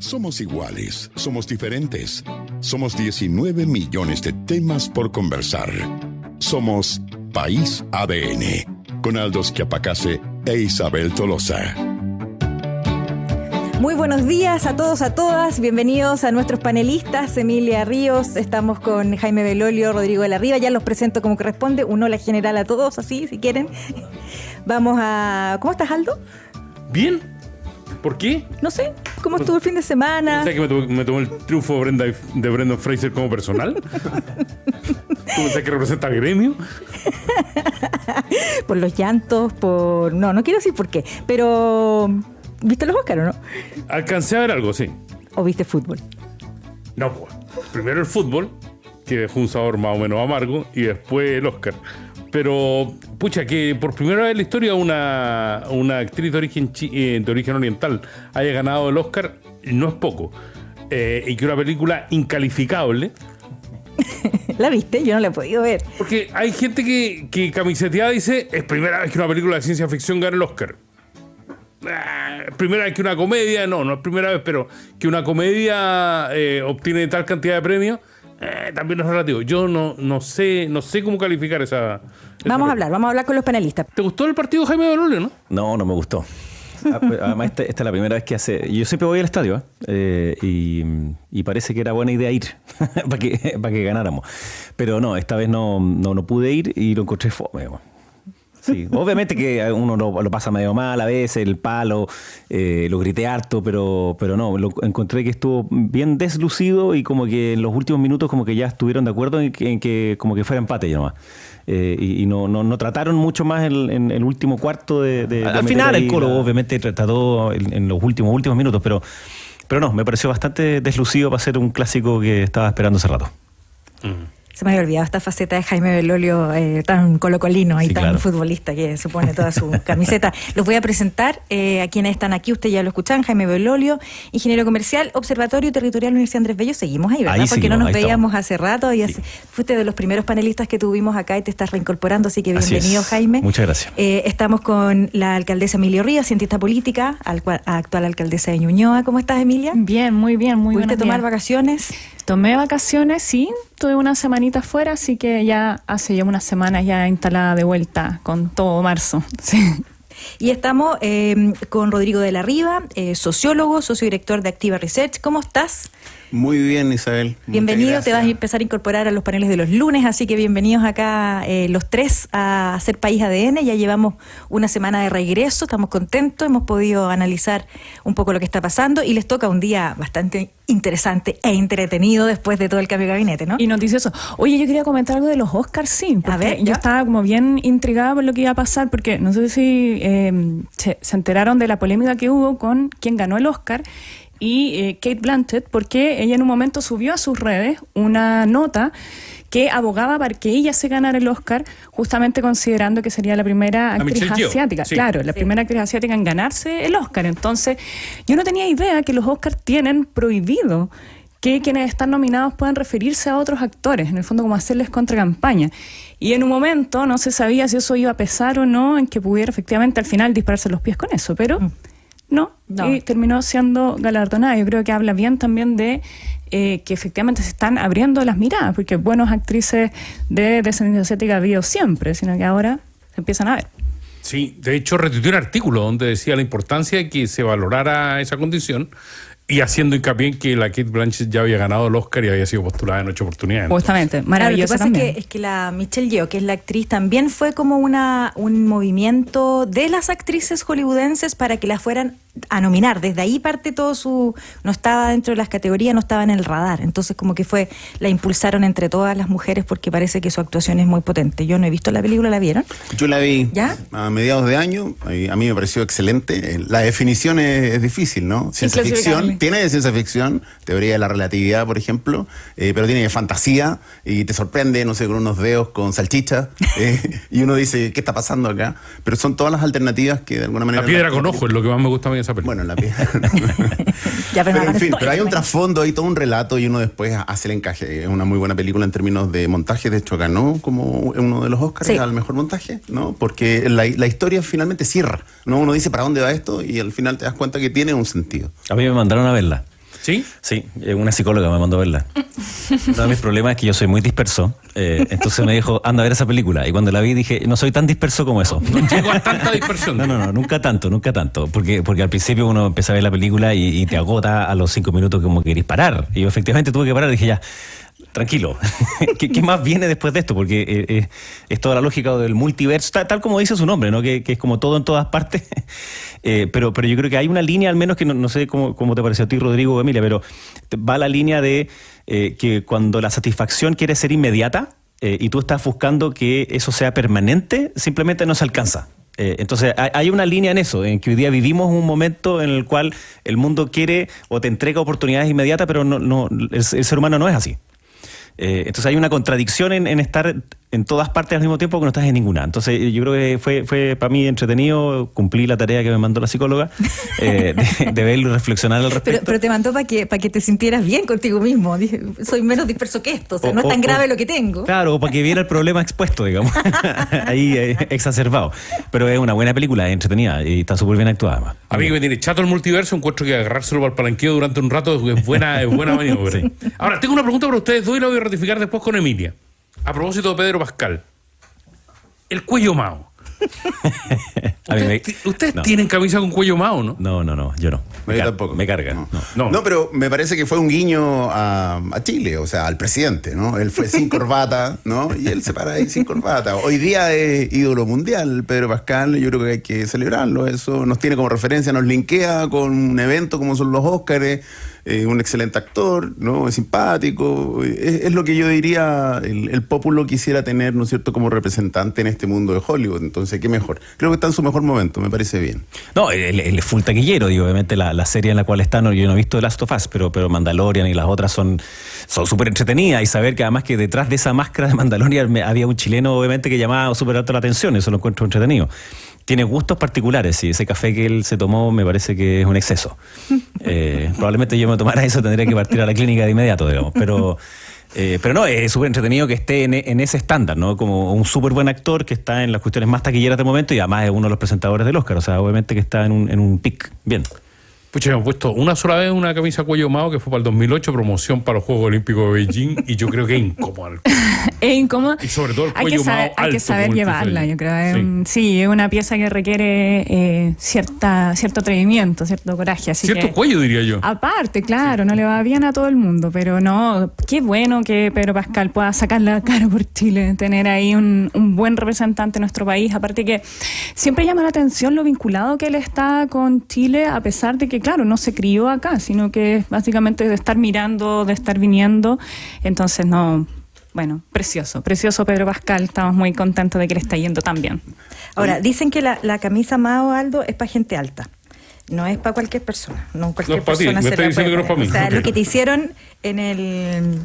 Somos iguales, somos diferentes. Somos 19 millones de temas por conversar. Somos País ADN, con Aldo Schiapacase e Isabel Tolosa. Muy buenos días a todos, a todas. Bienvenidos a nuestros panelistas. Emilia Ríos, estamos con Jaime Belolio, Rodrigo de la Riva. Ya los presento como corresponde. Un hola general a todos, así, si quieren. Vamos a... ¿Cómo estás, Aldo? Bien. ¿Por qué? No sé. ¿Cómo estuvo el fin de semana? ¿Sabes que me tomó el triunfo de Brendan Fraser como personal? ¿Cómo sabes que representa a gremio? Por los llantos, por... No quiero decir por qué, pero... ¿Viste los Óscar o no? Alcancé a ver algo, sí. ¿O viste fútbol? No, pues. Primero el fútbol, que dejó un sabor más o menos amargo, y después el Óscar. Pero, pucha, que por primera vez en la historia una actriz de origen oriental haya ganado el Óscar, no es poco. Y que una película incalificable. ¿La viste? Yo no la he podido ver. Porque hay gente que camiseteada dice, es primera vez que una película de ciencia ficción gana el Óscar. Primera vez que una comedia, no es primera vez, pero que una comedia obtiene tal cantidad de premios, también es relativo. Yo no sé cómo calificar esa vamos a hablar con los panelistas. ¿Te gustó el partido, Jaime Belolio, no? No me gustó. Además, esta es la primera vez que hace... Yo siempre voy al estadio, y parece que era buena idea ir para que ganáramos. Pero no, esta vez no pude ir y lo encontré fome. Sí, obviamente que uno lo pasa medio mal a veces, el palo, lo grité harto, pero no, encontré que estuvo bien deslucido y como que en los últimos minutos como que ya estuvieron de acuerdo en que como que fuera empate ya nomás. Y no trataron mucho más en el último cuarto de al final el Colo obviamente trató en los últimos minutos, pero no, me pareció bastante deslucido para ser un clásico que estaba esperando hace rato. Se me había olvidado esta faceta de Jaime Belolio, tan colocolino y sí, tan claro. Futbolista que se pone toda su camiseta. Los voy a presentar a quienes están aquí. Ustedes ya lo escuchan. Jaime Belolio, ingeniero comercial, Observatorio Territorial Universidad Andrés Bello. Seguimos ahí, ¿verdad? Ahí porque seguimos, no nos ahí veíamos estamos. hace rato. Y Sí. fuiste de los primeros panelistas que tuvimos acá y te estás reincorporando, así que Así bienvenido, es. Jaime. Muchas gracias. Estamos con la alcaldesa Emilia Rivas, cientista política, actual alcaldesa de Ñuñoa. ¿Cómo estás, Emilia? Bien, muy bien, muy bien. ¿Pudiste tomar vacaciones? Tomé vacaciones, sí, tuve una semanita fuera, así que ya hace ya unas semanas ya instalada de vuelta con todo marzo. Sí. Y estamos con Rodrigo de la Riva, sociólogo, socio director de Activa Research. ¿Cómo estás? Muy bien, Isabel. Bienvenido, te vas a empezar a incorporar a los paneles de los lunes, así que bienvenidos acá los tres a Hacer País ADN. Ya llevamos una semana de regreso, estamos contentos, hemos podido analizar un poco lo que está pasando y les toca un día bastante interesante e entretenido después de todo el cambio de gabinete, ¿no? Y noticioso. Oye, yo quería comentar algo de los Oscars, sí, porque A ver, yo ¿ya? estaba como bien intrigada por lo que iba a pasar, porque no sé si se enteraron de la polémica que hubo con quien ganó el Oscar y Cate Blanchett, porque ella en un momento subió a sus redes una nota que abogaba para que ella se ganara el Oscar, justamente considerando que sería la primera actriz Michelle Yeoh, asiática. sí. Claro, la primera actriz asiática en ganarse el Oscar. Entonces, yo no tenía idea que los Oscars tienen prohibido que quienes están nominados puedan referirse a otros actores, en el fondo como hacerles contracampaña. Y en un momento no se sabía si eso iba a pesar o no, en que pudiera efectivamente al final dispararse los pies con eso, pero... No, y terminó siendo galardonada. Yo creo que habla bien también de que efectivamente se están abriendo las miradas, porque buenas actrices de descendencia asiática ha habido siempre, sino que ahora se empiezan a ver. Sí, de hecho retuiteé un artículo donde decía la importancia de que se valorara esa condición y haciendo hincapié en que la Cate Blanchett ya había ganado el Oscar y había sido postulada en 8 oportunidades. Justamente, Claro, lo que maravillosa pasa también. es que la Michelle Yeoh, que es la actriz, también fue como un movimiento de las actrices hollywoodenses para que la fueran a nominar. Desde ahí parte todo su... No estaba dentro de las categorías, no estaba en el radar. Entonces como que la impulsaron entre todas las mujeres porque parece que su actuación es muy potente. Yo no he visto la película, ¿la vieron? Yo la vi ¿Ya? a mediados de año, y a mí me pareció excelente. La definición es difícil, ¿no? Ciencia ficción, tiene de ciencia ficción, teoría de la relatividad, por ejemplo, pero tiene de fantasía y te sorprende, no sé, con unos dedos con salchicha, y uno dice, ¿qué está pasando acá? Pero son todas las alternativas que de alguna manera... La piedra con ojo es lo que más me gusta a mí de esa película. Bueno, la piedra... Ya, pero en fin, spoiler, pero hay un bueno. trasfondo, hay todo un relato y uno después hace el encaje. Es una muy buena película en términos de montaje. De hecho, ganó como uno de los Oscars Sí. al mejor montaje, ¿no? Porque la historia finalmente cierra, ¿no? Uno dice para dónde va esto y al final te das cuenta que tiene un sentido. A mí me mandaron a verla. ¿Sí? Sí, una psicóloga me mandó a verla. Uno de mis problemas es que yo soy muy disperso, entonces me dijo, anda a ver esa película. Y cuando la vi dije, no soy tan disperso como eso. No llego a tanta dispersión. No, nunca tanto. Porque al principio uno empieza a ver la película y te agota a los 5 minutos como que querís parar. Y yo efectivamente tuve que parar y dije, ya, tranquilo, ¿Qué más viene después de esto? Porque es toda la lógica del multiverso, tal como dice su nombre, ¿no? Que es como todo en todas partes. Pero yo creo que hay una línea, al menos que no sé cómo te pareció a ti, Rodrigo o Emilia, pero va la línea de que cuando la satisfacción quiere ser inmediata y tú estás buscando que eso sea permanente, simplemente no se alcanza. Entonces hay una línea en eso, en que hoy día vivimos un momento en el cual el mundo quiere o te entrega oportunidades inmediatas, pero el ser humano no es así. Entonces hay una contradicción en estar en todas partes al mismo tiempo que no estás en ninguna. Entonces yo creo que fue para mí entretenido, cumplí la tarea que me mandó la psicóloga de verlo y reflexionar al respecto. Pero te mandó para que te sintieras bien contigo mismo. Dije, soy menos disperso que esto, o sea, no es tan grave lo que tengo. Claro, para que viera el problema expuesto, digamos, ahí exacerbado. Pero es una buena película, es entretenida y está súper bien actuada además. A mí que me tiene chato el multiverso, encuentro que agarrárselo para el palanqueo durante un rato es buena maniobra. Sí. Ahora, tengo una pregunta para ustedes dos y la voy a ratificar después con Emilia. A propósito de Pedro Pascal, el cuello Mao. Ustedes tienen camisa con cuello Mao, ¿no? No, yo no. Yo tampoco. Me carga. No, pero me parece que fue un guiño a Chile, o sea, al presidente, ¿no? Él fue sin corbata, ¿no? Y él se para ahí sin corbata. Hoy día es ídolo mundial, Pedro Pascal, yo creo que hay que celebrarlo. Eso nos tiene como referencia, nos linkea con un evento como son los Óscares. Un excelente actor, ¿no? Es simpático, es lo que yo diría el pueblo quisiera tener, ¿no es cierto?, como representante en este mundo de Hollywood. Entonces, ¿qué mejor? Creo que está en su mejor momento, me parece bien. No, él es full taquillero, digo, obviamente la serie en la cual está, yo no he visto The Last of Us, pero Mandalorian y las otras son súper entretenidas, y saber que además que detrás de esa máscara de Mandalorian había un chileno, obviamente, que llamaba súper alto la atención, eso lo encuentro entretenido. Tiene gustos particulares, sí. Ese café que él se tomó me parece que es un exceso. Probablemente yo me tomara eso, tendría que partir a la clínica de inmediato, digamos. Pero no, es súper entretenido que esté en ese estándar, ¿no? Como un súper buen actor que está en las cuestiones más taquilleras del momento y además es uno de los presentadores del Oscar. O sea, obviamente que está en un pic. Bien. Pucha, hemos puesto una sola vez una camisa cuello Mao que fue para el 2008, promoción para los Juegos Olímpicos de Beijing, y yo creo que es incómoda. Es incómoda. Y sobre todo el cuello Mao alto. Hay que saber llevarla, yo creo. Sí, es una pieza que requiere cierto atrevimiento, cierto coraje. Así cierto cuello, diría yo. Aparte, claro, no le va bien a todo el mundo, pero no, qué bueno que Pedro Pascal pueda sacar la cara por Chile, tener ahí un buen representante en nuestro país. Aparte que siempre llama la atención lo vinculado que él está con Chile, a pesar de que claro, no se crió acá, sino que es básicamente de estar mirando, de estar viniendo. Entonces, precioso Pedro Pascal, estamos muy contentos de que le está yendo tan bien. Ahora, dicen que la camisa Mao, Aldo, es para gente alta. No es para cualquier persona. No cualquier persona se la puede poner. O sea, lo que te hicieron en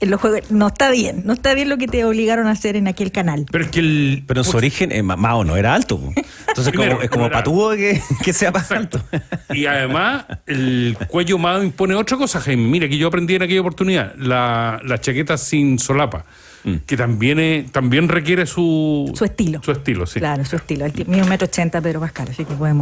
los juegos no está bien. No está bien lo que te obligaron a hacer en aquel canal. Pero es que pero en su origen, Mao no era alto. Entonces primero, es como patúo que sea más alto. Y además, el cuello Mao impone otra cosa, Jaime. Mira, que yo aprendí en aquella oportunidad. La chaqueta sin solapa. Que también requiere su estilo. Su estilo, sí. Claro, su estilo. Mío 1,80 m Pedro Pascal, así que puede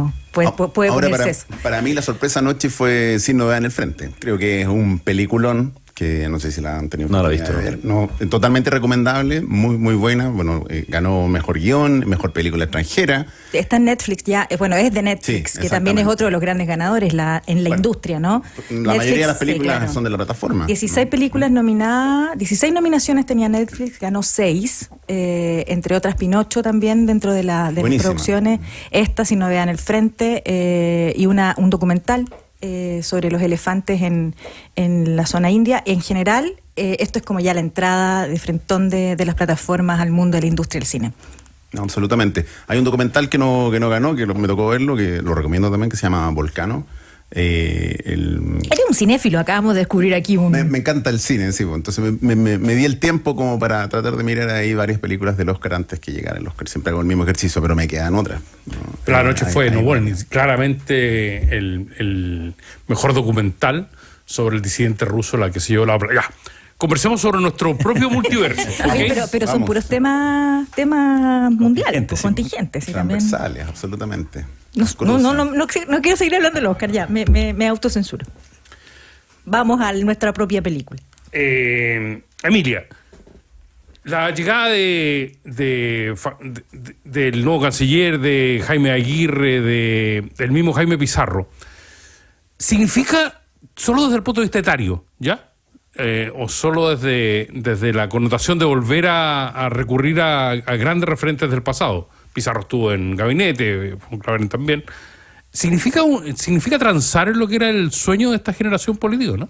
ahora ponerse eso. Para mí la sorpresa anoche fue Sin Novedad en el Frente. Creo que es un peliculón que no sé si la han tenido oportunidad de ver. No, totalmente recomendable, muy muy buena. Bueno, ganó mejor guión, mejor película extranjera. Está en Netflix ya, es de Netflix, sí, que también es otro de los grandes ganadores en la industria, ¿no? La Netflix, mayoría de las películas son de la plataforma. 16 películas nominadas, 16 nominaciones tenía Netflix, ganó 6, entre otras Pinocho también dentro de las producciones. Esta, Sin Novedad en el Frente, y un documental sobre los elefantes en la zona india. En general, esto es como ya la entrada de frentón de las plataformas al mundo de la industria del cine. No, absolutamente. Hay un documental que no ganó, que me tocó verlo, que lo recomiendo también, que se llama Volcano. Eres un cinéfilo, acabamos de descubrir aquí un... Me encanta el cine, sí, entonces me di el tiempo como para tratar de mirar ahí varias películas del Oscar antes que llegara el Oscar. Siempre hago el mismo ejercicio, pero me quedan otras, ¿no? Pero la noche fue claramente el mejor documental sobre el disidente ruso, la que se llevó la... Ya, conversemos sobre nuestro propio multiverso. ¿Okay? Pero son puros temas mundiales, contingentes. Transversales, absolutamente. No quiero seguir hablando del Oscar, ya, me autocensuro. vamos a nuestra propia película. Emilia, la llegada del nuevo canciller, de Jaime Aguirre, del mismo Jaime Pizarro, ¿significa solo desde el punto de vista etario, ya? ¿O solo desde la connotación de volver a recurrir a grandes referentes del pasado? Pizarro estuvo en gabinete, Von Claveren también. ¿Significa transar en lo que era el sueño de esta generación política, no?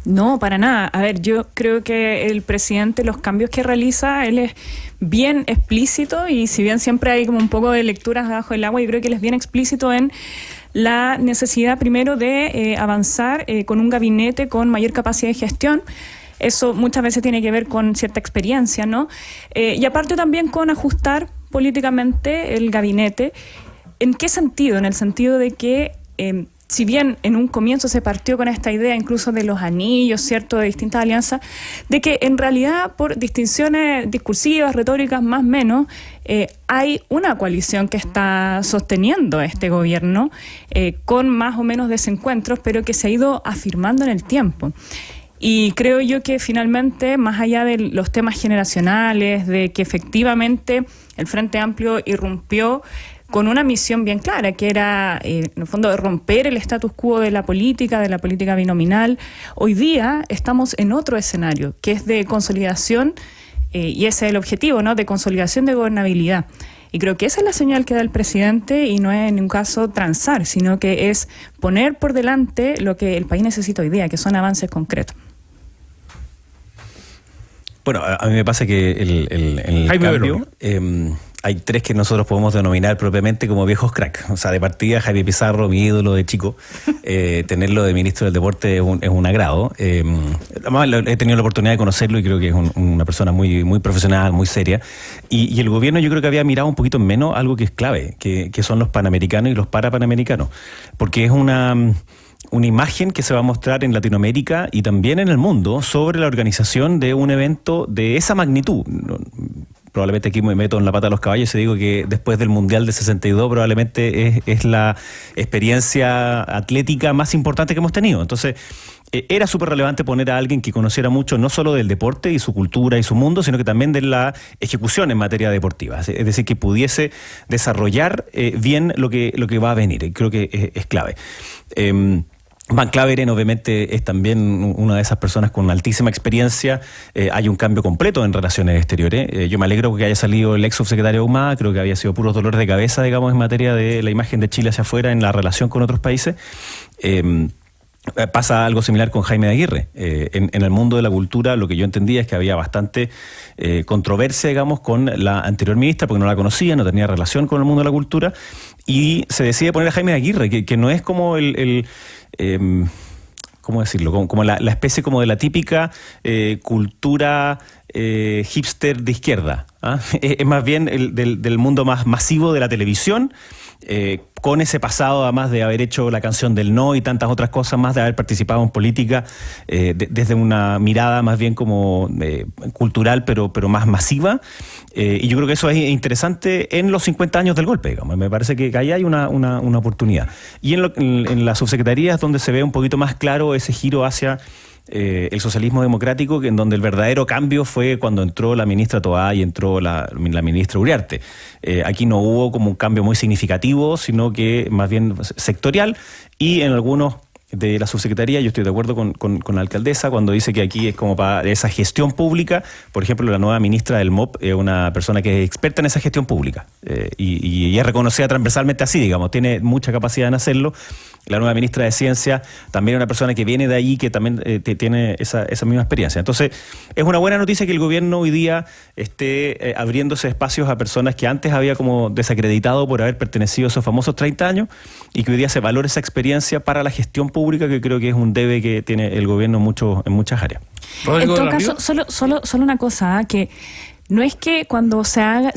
No, para nada. A ver, yo creo que el presidente, los cambios que realiza, él es bien explícito, y si bien siempre hay como un poco de lecturas debajo del agua, yo creo que él es bien explícito en la necesidad primero de avanzar con un gabinete con mayor capacidad de gestión. Eso muchas veces tiene que ver con cierta experiencia, ¿no? Y aparte también con ajustar políticamente el gabinete. ¿En qué sentido? En el sentido de que si bien en un comienzo se partió con esta idea incluso de los anillos, ¿cierto?, de distintas alianzas, de que en realidad por distinciones discursivas, retóricas, más o menos, hay una coalición que está sosteniendo este gobierno con más o menos desencuentros, pero que se ha ido afirmando en el tiempo. Y creo yo que finalmente, más allá de los temas generacionales, de que efectivamente el Frente Amplio irrumpió con una misión bien clara, que era, en el fondo, romper el status quo de la política binominal. Hoy día estamos en otro escenario, que es de consolidación, y ese es el objetivo, ¿no?, de consolidación de gobernabilidad. Y creo que esa es la señal que da el presidente, y no es en ningún caso transar, sino que es poner por delante lo que el país necesita hoy día, que son avances concretos. Bueno, a mí me pasa que el cambio, hay tres que nosotros podemos denominar propiamente como viejos crack. O sea, de partida, Jaime Pizarro, mi ídolo de chico, tenerlo de ministro del Deporte es un agrado. Además, he tenido la oportunidad de conocerlo y creo que es una persona muy, muy profesional, muy seria. Y el gobierno, yo creo que había mirado un poquito en menos algo que es clave, que son los panamericanos y los parapanamericanos. Porque es una imagen que se va a mostrar en Latinoamérica y también en el mundo sobre la organización de un evento de esa magnitud. Probablemente aquí me meto en la pata de los caballos y digo que después del Mundial de 62 probablemente es la experiencia atlética más importante que hemos tenido. Entonces, era súper relevante poner a alguien que conociera mucho no solo del deporte y su cultura y su mundo, sino que también de la ejecución en materia deportiva. Es decir, que pudiese desarrollar bien lo que va a venir. Creo que es clave. Von Claveren obviamente es también una de esas personas con altísima experiencia. Hay un cambio completo en relaciones exteriores. Yo me alegro que haya salido el ex subsecretario Ahumada. Creo que había sido puros dolores de cabeza, digamos, en materia de la imagen de Chile hacia afuera en la relación con otros países. Pasa algo similar con Jaime Aguirre. En el mundo de la cultura, lo que yo entendía es que había bastante controversia, digamos, con la anterior ministra, porque no la conocía, no tenía relación con el mundo de la cultura, y se decide poner a Jaime Aguirre, que no es como ¿cómo decirlo? Como la especie como de la típica cultura hipster de izquierda. ¿Ah? Es más bien del mundo más masivo de la televisión, con ese pasado, además de haber hecho la canción del no y tantas otras cosas más, de haber participado en política desde una mirada más bien como cultural, pero más masiva. Y yo creo que eso es interesante en los 50 años del golpe, digamos. Me parece que ahí hay una oportunidad. Y en la subsecretaría es donde se ve un poquito más claro ese giro hacia el socialismo democrático, en donde el verdadero cambio fue cuando entró la ministra Toá y entró la ministra Uriarte. Aquí no hubo como un cambio muy significativo, sino que más bien sectorial, y en algunos de la subsecretaría, yo estoy de acuerdo con la alcaldesa cuando dice que aquí es como para esa gestión pública. Por ejemplo, la nueva ministra del MOP es una persona que es experta en esa gestión pública y es reconocida transversalmente así, digamos, tiene mucha capacidad en hacerlo. La nueva ministra de Ciencia también es una persona que viene de ahí, que también tiene esa misma experiencia. Entonces, es una buena noticia que el gobierno hoy día esté abriéndose espacios a personas que antes había como desacreditado por haber pertenecido a esos famosos 30 años, y que hoy día se valore esa experiencia para la gestión pública, que creo que es un debe que tiene el gobierno en muchas áreas. En todo caso, solo una cosa, que no es que cuando se haga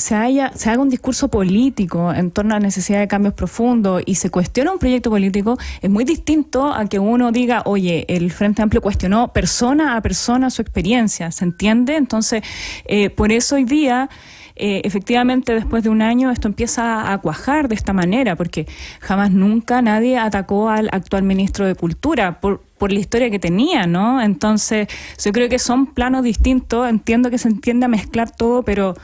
un discurso político en torno a la necesidad de cambios profundos y se cuestiona un proyecto político, es muy distinto a que uno diga, oye, el Frente Amplio cuestionó persona a persona su experiencia, ¿se entiende? Entonces, por eso hoy día, efectivamente, después de un año, esto empieza a cuajar de esta manera, porque jamás nunca nadie atacó al actual ministro de Cultura, por la historia que tenía, ¿no? Entonces, yo creo que son planos distintos, entiendo que se entiende a mezclar todo, pero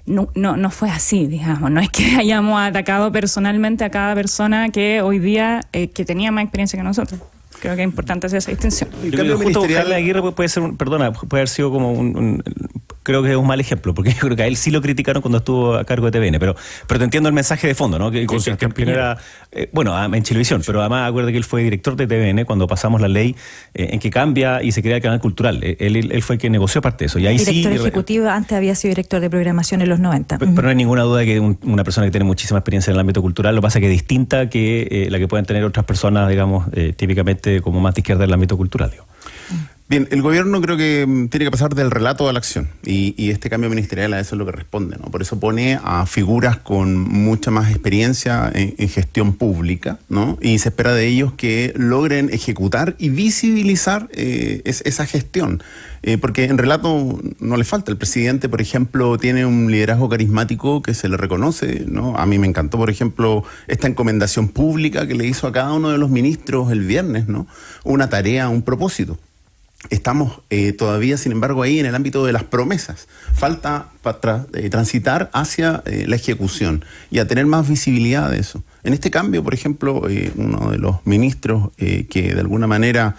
no fue así, digamos. No es que hayamos atacado personalmente a cada persona que hoy día que tenía más experiencia que nosotros. Creo que es importante hacer esa distinción. El cambio ministerial Jaime Aguirre puede ser puede haber sido como creo que es un mal ejemplo, porque yo creo que a él sí lo criticaron cuando estuvo a cargo de TVN, pero te entiendo el mensaje de fondo, ¿no? Que era, en Chilevisión, pero además acuérdate que él fue director de TVN cuando pasamos la ley en que cambia y se crea el canal cultural. Él fue el que negoció parte de eso. Y ahí director ejecutivo, antes había sido director de programación en los 90. Pero no hay ninguna duda de que una persona que tiene muchísima experiencia en el ámbito cultural, lo que pasa es que es distinta que la que pueden tener otras personas, digamos, típicamente como más de izquierda en el ámbito cultural, digo. Bien, el gobierno creo que tiene que pasar del relato a la acción y este cambio ministerial a eso es lo que responde, ¿no? Por eso pone a figuras con mucha más experiencia en gestión pública, ¿no? Y se espera de ellos que logren ejecutar y visibilizar esa gestión. Porque en relato no le falta. El presidente, por ejemplo, tiene un liderazgo carismático que se le reconoce, ¿no? A mí me encantó, por ejemplo, esta encomendación pública que le hizo a cada uno de los ministros el viernes, ¿no? Una tarea, un propósito. Estamos todavía, sin embargo, ahí en el ámbito de las promesas. Falta transitar hacia la ejecución y a tener más visibilidad de eso. En este cambio, por ejemplo, uno de los ministros que de alguna manera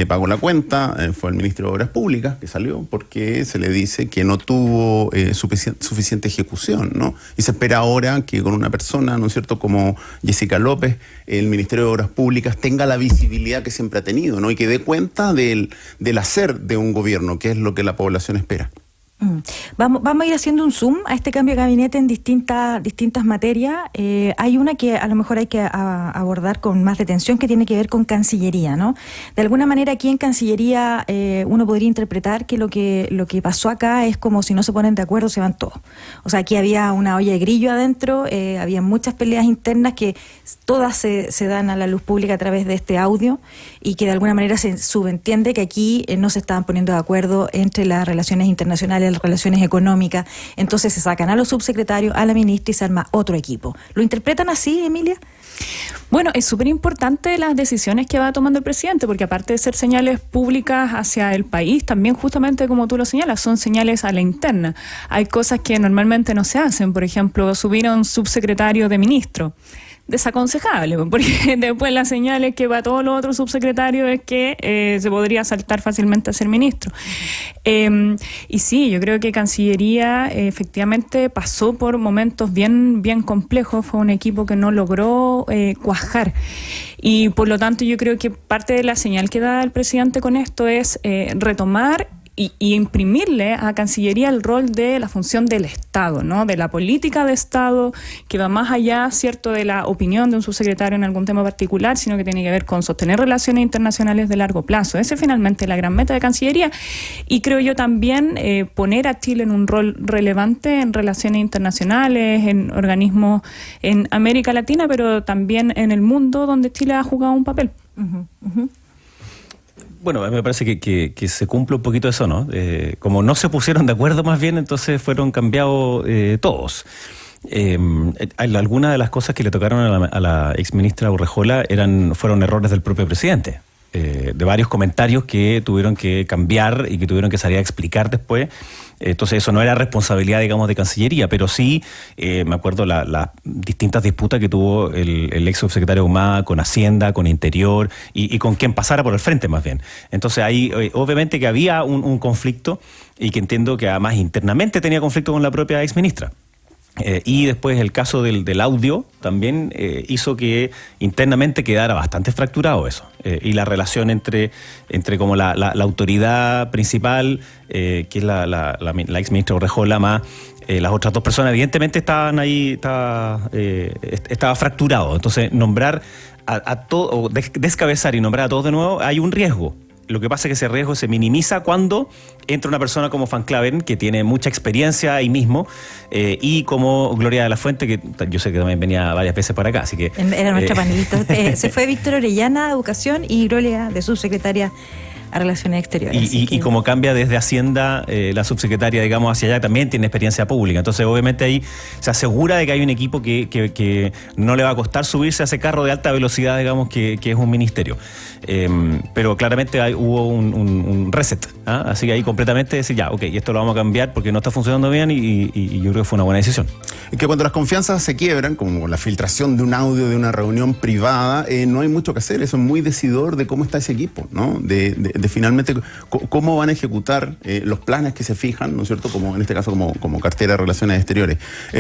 pagó la cuenta fue el ministro de Obras Públicas, que salió porque se le dice que no tuvo suficiente ejecución, ¿no? Y se espera ahora que con una persona, ¿no es cierto?, como Jessica López, el Ministerio de Obras Públicas tenga la visibilidad que siempre ha tenido, ¿no? Y que dé cuenta del hacer de un gobierno, que es lo que la población espera. Vamos a ir haciendo un zoom a este cambio de gabinete en distintas materias. Hay una que a lo mejor hay que abordar con más detención, que tiene que ver con Cancillería, ¿no? De alguna manera aquí en Cancillería uno podría interpretar que lo que pasó acá es como si no se ponen de acuerdo, se van todos. O sea, aquí había una olla de grillo adentro, había muchas peleas internas que todas se dan a la luz pública a través de este audio y que de alguna manera se subentiende que aquí no se estaban poniendo de acuerdo entre las relaciones internacionales, las relaciones económicas. Entonces se sacan a los subsecretarios, a la ministra y se arma otro equipo. ¿Lo interpretan así, Emilia? Bueno, es súper importante las decisiones que va tomando el presidente, porque aparte de ser señales públicas hacia el país, también justamente como tú lo señalas, son señales a la interna. Hay cosas que normalmente no se hacen, por ejemplo, subir a un subsecretario de ministro. Desaconsejable, porque después las señales que va a todos los otros subsecretarios es que se podría saltar fácilmente a ser ministro. Y sí, yo creo que Cancillería efectivamente pasó por momentos bien complejos, fue un equipo que no logró cuajar. Y por lo tanto yo creo que parte de la señal que da el presidente con esto es retomar y imprimirle a Cancillería el rol de la función del Estado, ¿no? De la política de Estado, que va más allá, ¿cierto?, de la opinión de un subsecretario en algún tema particular, sino que tiene que ver con sostener relaciones internacionales de largo plazo. Esa es finalmente la gran meta de Cancillería. Y creo yo también poner a Chile en un rol relevante en relaciones internacionales, en organismos en América Latina, pero también en el mundo donde Chile ha jugado un papel. Bueno, a mí me parece que se cumple un poquito eso, ¿no? Como no se pusieron de acuerdo más bien, entonces fueron cambiados todos. Algunas de las cosas que le tocaron a la exministra Urrejola fueron errores del propio presidente. De varios comentarios que tuvieron que cambiar y que tuvieron que salir a explicar después. Entonces eso no era responsabilidad, digamos, de Cancillería, pero sí, me acuerdo las distintas disputas que tuvo el ex subsecretario Humada con Hacienda, con Interior y con quien pasara por el frente más bien. Entonces ahí obviamente que había un conflicto y que entiendo que además internamente tenía conflicto con la propia exministra. Y después el caso del audio también hizo que internamente quedara bastante fracturado eso. Y la relación entre como la autoridad principal, que es la ex ministra Urrejola, más las otras dos personas, evidentemente estaban ahí, estaba fracturado. Entonces nombrar a todos, o descabezar y nombrar a todos de nuevo, hay un riesgo. Lo que pasa es que ese riesgo se minimiza cuando entra una persona como Van Claven, que tiene mucha experiencia ahí mismo, y como Gloria de la Fuente, que yo sé que también venía varias veces por acá, así que... Era nuestra panelista. Se fue Víctor Orellana, Educación, y Gloria, de subsecretaria, a Relaciones Exteriores. Y como cambia desde Hacienda, la subsecretaria, digamos, hacia allá, también tiene experiencia pública. Entonces, obviamente, ahí se asegura de que hay un equipo que no le va a costar subirse a ese carro de alta velocidad, digamos, que es un ministerio. Pero claramente hubo un reset, ¿ah? Así que ahí completamente decir, ya, ok, esto lo vamos a cambiar porque no está funcionando bien y yo creo que fue una buena decisión. Es que cuando las confianzas se quiebran, como la filtración de un audio de una reunión privada, no hay mucho que hacer. Eso es muy decidor de cómo está ese equipo, ¿no? De finalmente cómo van a ejecutar los planes que se fijan, ¿no es cierto? Como en este caso como cartera de Relaciones Exteriores.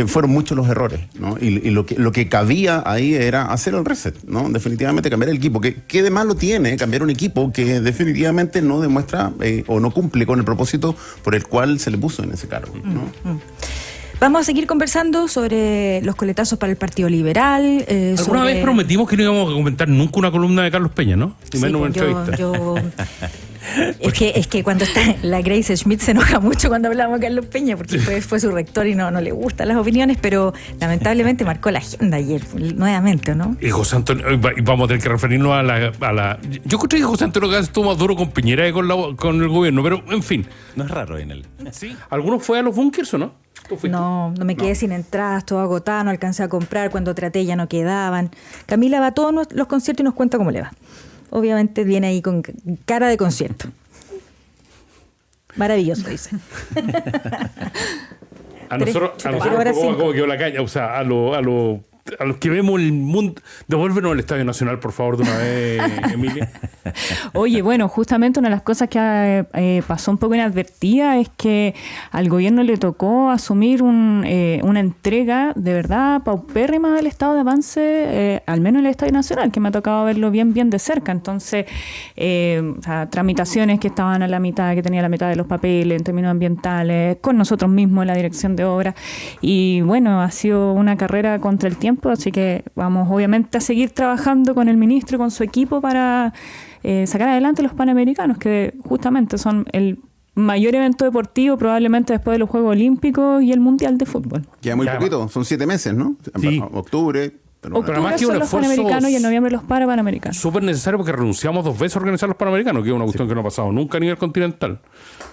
Fueron muchos los errores, ¿no? Y lo que cabía ahí era hacer el reset, ¿no? Definitivamente cambiar el equipo. ¿Qué de malo tiene cambiar un equipo que definitivamente no demuestra o no cumple con el propósito por el cual se le puso en ese cargo, ¿no? Vamos a seguir conversando sobre los coletazos para el Partido Liberal. Alguna vez prometimos que no íbamos a comentar nunca una columna de Carlos Peña, ¿no? Y menos una entrevista. Es que cuando está la Grace Schmidt se enoja mucho cuando hablamos de Carlos Peña, porque fue su rector y no le gustan las opiniones, pero lamentablemente marcó la agenda ayer, nuevamente, ¿no? Y José Antonio, vamos a tener que referirnos a la... Yo creo que José Antonio Gás estuvo más duro con Piñera que con el gobierno, pero en fin. No es raro en él. ¿Sí? ¿Alguno fue a los búnkers o no? No me quedé sin entradas, todo agotado, no alcancé a comprar, cuando traté ya no quedaban. Camila va a todos los conciertos y nos cuenta cómo le va. Obviamente viene ahí con cara de concierto. Maravilloso, dice. A nosotros como quedó la caña, o sea, a los que vemos el mundo, devuélvenos al Estadio Nacional, por favor, de una vez, Emilia. Oye, bueno, justamente una de las cosas que pasó un poco inadvertida es que al gobierno le tocó asumir una entrega de verdad paupérrima del estado de avance, al menos en el Estadio Nacional, que me ha tocado verlo bien de cerca. Entonces, o sea, tramitaciones que estaban a la mitad, que tenía la mitad de los papeles en términos ambientales, con nosotros mismos en la dirección de obra. Y bueno, ha sido una carrera contra el tiempo, así que vamos obviamente a seguir trabajando con el ministro y con su equipo para sacar adelante los Panamericanos, que justamente son el mayor evento deportivo probablemente después de los Juegos Olímpicos y el Mundial de Fútbol. Queda muy poquito, son 7 meses, ¿no? Sí. Octubre. Pero además que son los Panamericanos y en noviembre los Panamericanos. Súper necesario porque renunciamos 2 veces a organizar los Panamericanos, que es una cuestión que no ha pasado nunca a nivel continental.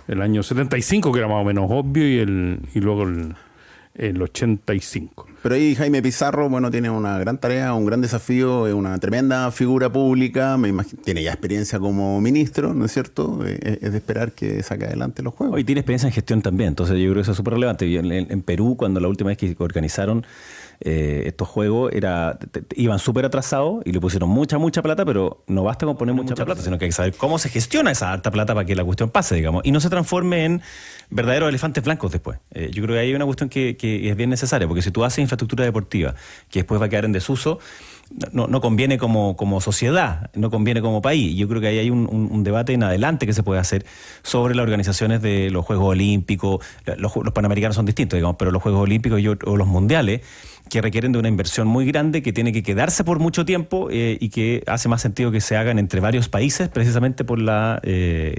El año 75, que era más o menos obvio, y luego el 85. Pero ahí Jaime Pizarro, bueno, tiene una gran tarea, un gran desafío, es una tremenda figura pública, me imagino, tiene ya experiencia como ministro, ¿no es cierto? Es de esperar que saque adelante los Juegos. Y tiene experiencia en gestión también, entonces yo creo que eso es súper relevante. En Perú, cuando la última vez que organizaron estos juegos, iban súper atrasados y le pusieron mucha plata, pero no basta con poner mucha plata, sino que hay que saber cómo se gestiona esa alta plata para que la cuestión pase, digamos, y no se transforme en verdaderos elefantes blancos después. Yo creo que hay una cuestión que es bien necesaria, porque si tú haces infraestructura deportiva que después va a quedar en desuso, no conviene como sociedad, no conviene como país. Yo creo que ahí hay un debate en adelante que se puede hacer sobre las organizaciones de los Juegos Olímpicos. Los Panamericanos son distintos, digamos, pero los Juegos Olímpicos o los Mundiales, que requieren de una inversión muy grande, que tiene que quedarse por mucho tiempo y que hace más sentido que se hagan entre varios países, precisamente por la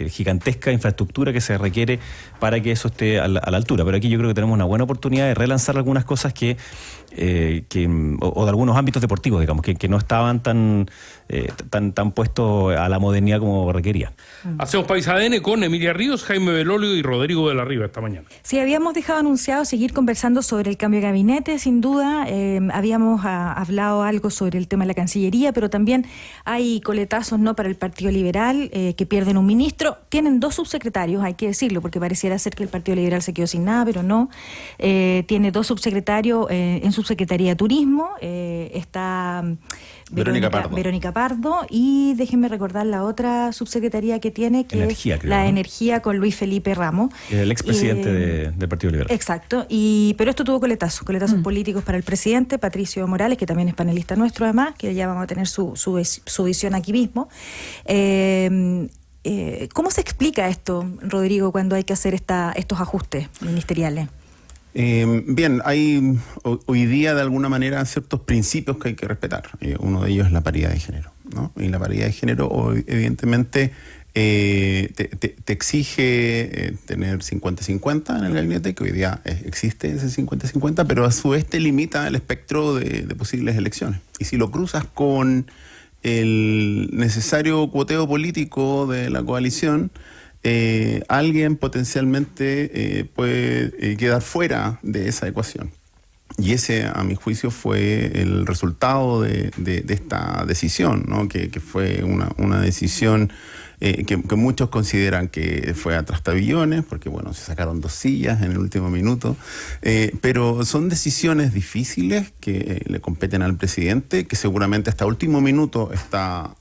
gigantesca infraestructura que se requiere para que eso esté a la altura. Pero aquí yo creo que tenemos una buena oportunidad de relanzar algunas cosas o de algunos ámbitos deportivos, digamos, que no estaban tan puestos a la modernidad como requería. Hacemos País ADN con Emilia Ríos, Jaime Belolio y Rodrigo de la Riva esta mañana. Sí, habíamos dejado anunciado seguir conversando sobre el cambio de gabinete, sin duda. Habíamos hablado algo sobre el tema de la Cancillería, pero también hay coletazos para el Partido Liberal, que pierden un ministro. Tienen 2 subsecretarios, hay que decirlo, porque pareciera ser que el Partido Liberal se quedó sin nada, pero no. Tiene 2 subsecretarios en Subsecretaría de Turismo. Está Verónica Pardo, y déjenme recordar la otra subsecretaría que tiene, que Energía, es creo, la ¿no? Energía, con Luis Felipe Ramos. El expresidente del Partido Liberal. Exacto, pero esto tuvo coletazos políticos para el presidente, Patricio Morales, que también es panelista nuestro además, que ya vamos a tener su visión aquí mismo. ¿Cómo se explica esto, Rodrigo, cuando hay que hacer estos ajustes ministeriales? Bien, hay hoy día de alguna manera ciertos principios que hay que respetar. Uno de ellos es la paridad de género, ¿no? Y la paridad de género evidentemente te exige tener 50-50 en el gabinete, que hoy día existe ese 50-50, pero a su vez te limita el espectro de posibles elecciones. Y si lo cruzas con el necesario cuoteo político de la coalición, alguien potencialmente puede quedar fuera de esa ecuación. Y ese, a mi juicio, fue el resultado de esta decisión, ¿no? Que fue una decisión que muchos consideran que fue a trastabillones, porque bueno, se sacaron 2 sillas en el último minuto, pero son decisiones difíciles que le competen al presidente, que seguramente hasta último minuto está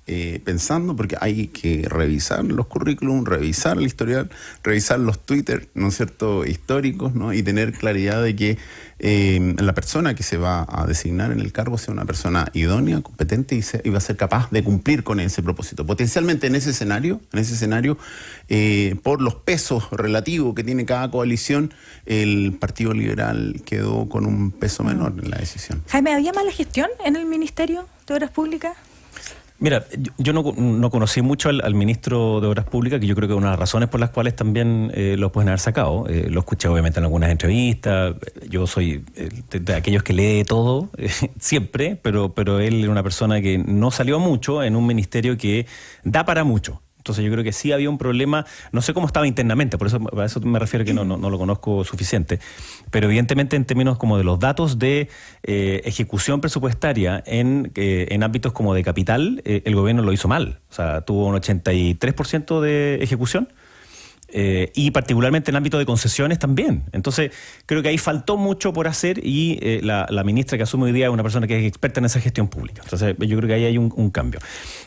pensando, porque hay que revisar los currículums, revisar el historial, revisar los Twitter, ¿no es cierto?, históricos, ¿no? Y tener claridad de que la persona que se va a designar en el cargo sea una persona idónea, competente y va a ser capaz de cumplir con ese propósito. Potencialmente en ese escenario, por los pesos relativos que tiene cada coalición, el Partido Liberal quedó con un peso menor en la decisión. Jaime, ¿había mala gestión en el Ministerio de Obras Públicas? Mira, yo no conocí mucho al ministro de Obras Públicas, que yo creo que es una de las razones por las cuales también lo pueden haber sacado. Lo escuché obviamente en algunas entrevistas. Yo soy de aquellos que lee todo, siempre, pero él era una persona que no salió mucho en un ministerio que da para mucho. Entonces yo creo que sí había un problema, no sé cómo estaba internamente, por eso a eso me refiero que no lo conozco suficiente, pero evidentemente en términos como de los datos de ejecución presupuestaria en ámbitos como de capital, el gobierno lo hizo mal. O sea, tuvo un 83% de ejecución. Y particularmente en el ámbito de concesiones también. Entonces, creo que ahí faltó mucho por hacer y la ministra que asume hoy día es una persona que es experta en esa gestión pública. Entonces, yo creo que ahí hay un cambio.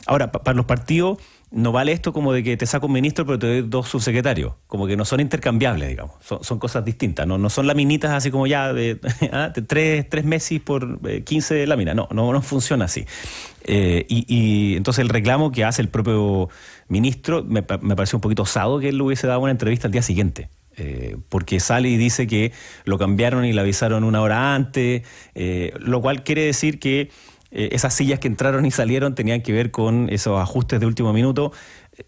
Ahora, para los partidos, no vale esto como de que te saco un ministro pero te doy 2 subsecretarios. Como que no son intercambiables, digamos. Son cosas distintas. No son laminitas así como ya de 3 Messi por 15 láminas. No funciona así. Y entonces el reclamo que hace el propio ministro me pareció un poquito osado que él le hubiese dado una entrevista al día siguiente. Porque sale y dice que lo cambiaron y le avisaron 1 hora antes, lo cual quiere decir que esas sillas que entraron y salieron tenían que ver con esos ajustes de último minuto.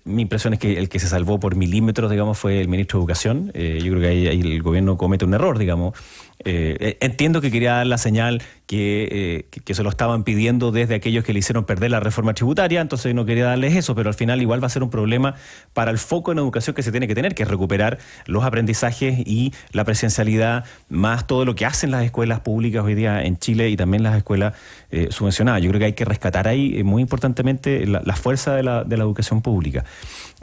Mi impresión es que el que se salvó por milímetros, digamos, fue el ministro de Educación. Yo creo que ahí el gobierno comete un error, digamos. Entiendo que quería dar la señal que se lo estaban pidiendo desde aquellos que le hicieron perder la reforma tributaria, entonces no quería darles eso, pero al final igual va a ser un problema para el foco en educación que se tiene que tener, que es recuperar los aprendizajes y la presencialidad, más todo lo que hacen las escuelas públicas hoy día en Chile y también las escuelas subvencionadas. Yo creo que hay que rescatar ahí muy importantemente la fuerza de la educación pública.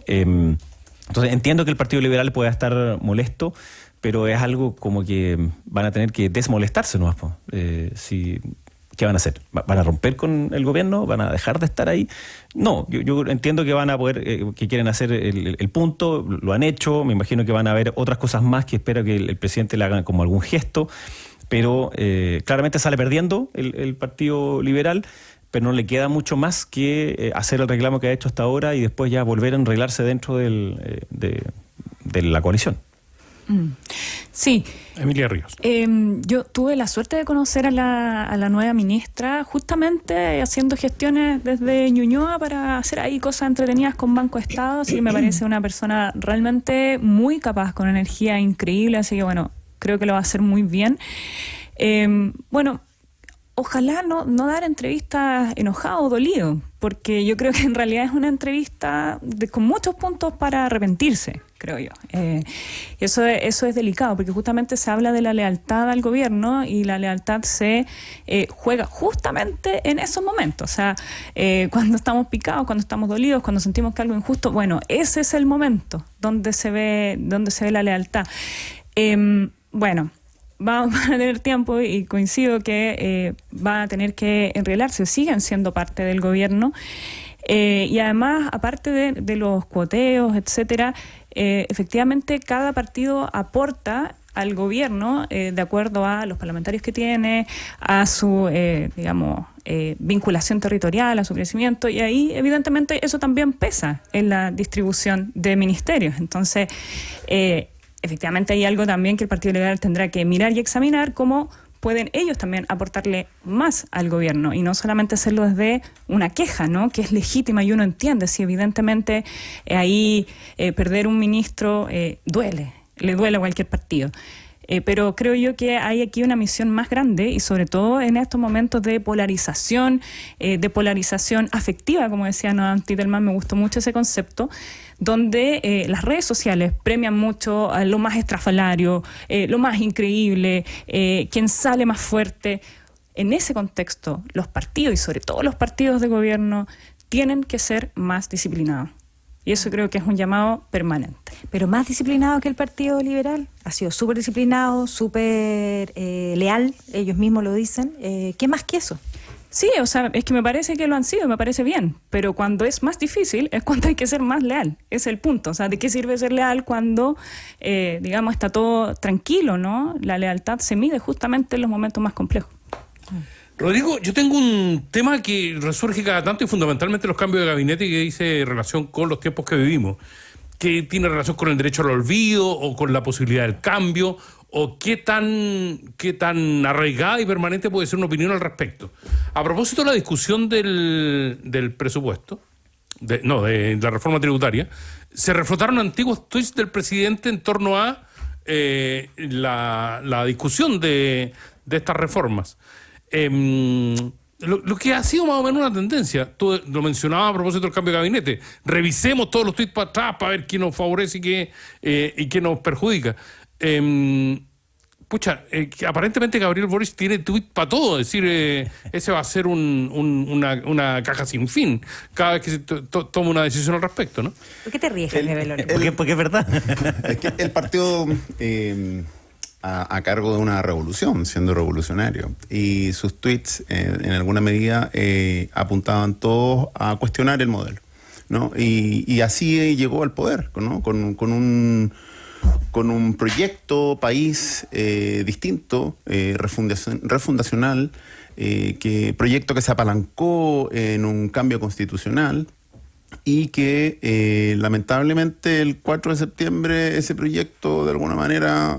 Entonces entiendo que el Partido Liberal pueda estar molesto, pero es algo como que van a tener que desmolestarse nomás. ¿Qué van a hacer? ¿Van a romper con el gobierno? ¿Van a dejar de estar ahí? No, yo entiendo que van a poder, que quieren hacer el punto, lo han hecho, me imagino que van a haber otras cosas más que espero que el presidente le haga como algún gesto, pero claramente sale perdiendo el Partido Liberal, pero no le queda mucho más que hacer el reclamo que ha hecho hasta ahora y después ya volver a enreglarse dentro de la coalición. Sí. Emilia Ríos. Yo tuve la suerte de conocer a la nueva ministra justamente haciendo gestiones desde Ñuñoa para hacer ahí cosas entretenidas con Banco Estado, así que me parece una persona realmente muy capaz, con energía increíble, así que bueno, creo que lo va a hacer muy bien. Bueno, ojalá no dar entrevistas enojado o dolido, porque yo creo que en realidad es una entrevista con muchos puntos para arrepentirse, creo yo. Eso es delicado, porque justamente se habla de la lealtad al gobierno y la lealtad se juega justamente en esos momentos. O sea, cuando estamos picados, cuando estamos dolidos, cuando sentimos que algo es injusto, bueno, ese es el momento donde se ve la lealtad. Bueno, van a tener tiempo y coincido que van a tener que enreglarse, siguen siendo parte del gobierno y además, aparte de los cuoteos, etcétera, efectivamente cada partido aporta al gobierno de acuerdo a los parlamentarios que tiene, a su, vinculación territorial, a su crecimiento, y ahí evidentemente eso también pesa en la distribución de ministerios. Entonces, efectivamente hay algo también que el Partido Liberal tendrá que mirar y examinar, cómo pueden ellos también aportarle más al gobierno y no solamente hacerlo desde una queja, ¿no?, que es legítima y uno entiende. Si evidentemente ahí perder un ministro le duele a cualquier partido. Pero creo yo que hay aquí una misión más grande y sobre todo en estos momentos de polarización afectiva, como decía Noam Titelman, me gustó mucho ese concepto, donde las redes sociales premian mucho a lo más estrafalario, lo más increíble, quien sale más fuerte. En ese contexto, los partidos y sobre todo los partidos de gobierno tienen que ser más disciplinados. Y eso creo que es un llamado permanente. Pero más disciplinado que el Partido Liberal. Ha sido súper disciplinado, súper leal, ellos mismos lo dicen. ¿Qué más que eso? Sí, o sea, es que me parece que lo han sido, me parece bien. Pero cuando es más difícil es cuando hay que ser más leal. Es el punto. O sea, ¿de qué sirve ser leal cuando, digamos, está todo tranquilo, ¿no? La lealtad se mide justamente en los momentos más complejos. Rodrigo, yo tengo un tema que resurge cada tanto y fundamentalmente los cambios de gabinete que dice relación con los tiempos que vivimos, que tiene relación con el derecho al olvido o con la posibilidad del cambio o qué tan arraigada y permanente puede ser una opinión al respecto. A propósito de la discusión del presupuesto, de la reforma tributaria, se reflotaron antiguos tweets del presidente en torno a la discusión de estas reformas. Lo que ha sido más o menos una tendencia, tú lo mencionabas a propósito del cambio de gabinete, revisemos todos los tweets para atrás para ver quién nos favorece y qué nos perjudica. Aparentemente Gabriel Boric tiene tweet para todo, es decir, ese va a ser una caja sin fin cada vez que se toma una decisión al respecto, ¿no? ¿Por qué te ríes, Jaime Beloni? Porque es verdad. Es que el partido a cargo de una revolución, siendo revolucionario, y sus tweets en alguna medida apuntaban todos a cuestionar el modelo, ¿no? Y así llegó al poder, ¿no? Con un proyecto país distinto, refundacional, proyecto que se apalancó en un cambio constitucional y que lamentablemente el 4 de septiembre ese proyecto de alguna manera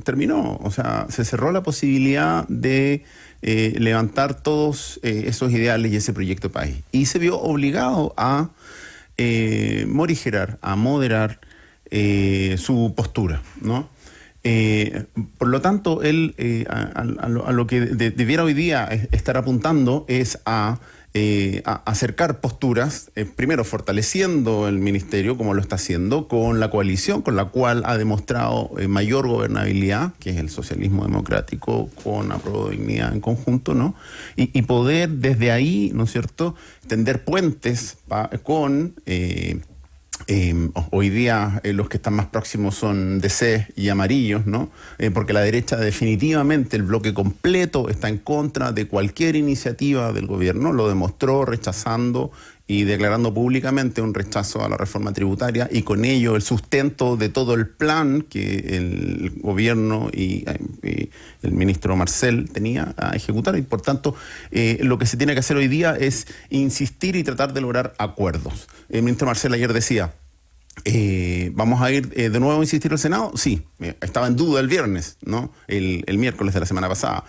terminó. O sea, se cerró la posibilidad de levantar todos esos ideales y ese proyecto país. Y se vio obligado a morigerar, a moderar su postura, ¿no? Por lo tanto, él a lo que debiera hoy día estar apuntando es a acercar posturas, primero fortaleciendo el ministerio, como lo está haciendo, con la coalición con la cual ha demostrado mayor gobernabilidad, que es el socialismo democrático, con Apruebo Dignidad en conjunto, ¿no? Y poder desde ahí, ¿no es cierto?, tender puentes con... hoy día los que están más próximos son DC y amarillos, ¿no? Porque la derecha definitivamente, el bloque completo está en contra de cualquier iniciativa del gobierno, lo demostró rechazando y declarando públicamente un rechazo a la reforma tributaria y con ello el sustento de todo el plan que el gobierno y el ministro Marcel tenía a ejecutar. Y por tanto, lo que se tiene que hacer hoy día es insistir y tratar de lograr acuerdos. El ministro Marcel ayer decía, ¿vamos a ir de nuevo a insistir al Senado? Sí, estaba en duda el viernes, ¿no? El miércoles de la semana pasada.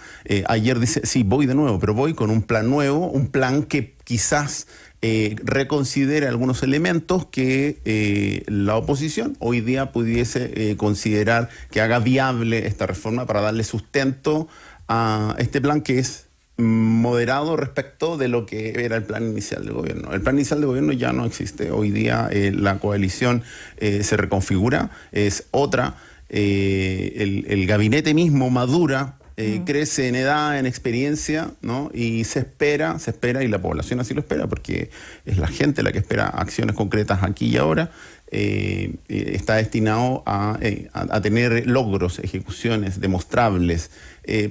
Ayer dice, sí, voy de nuevo, pero voy con un plan nuevo, un plan que quizás reconsidere algunos elementos que la oposición hoy día pudiese considerar que haga viable esta reforma para darle sustento a este plan que es moderado respecto de lo que era el plan inicial del gobierno. El plan inicial del gobierno ya no existe. Hoy día la coalición se reconfigura, es otra. El gabinete mismo madura, crece en edad, en experiencia, ¿no? Y se espera, y la población así lo espera, porque es la gente la que espera acciones concretas aquí y ahora. Está destinado a tener logros, ejecuciones demostrables,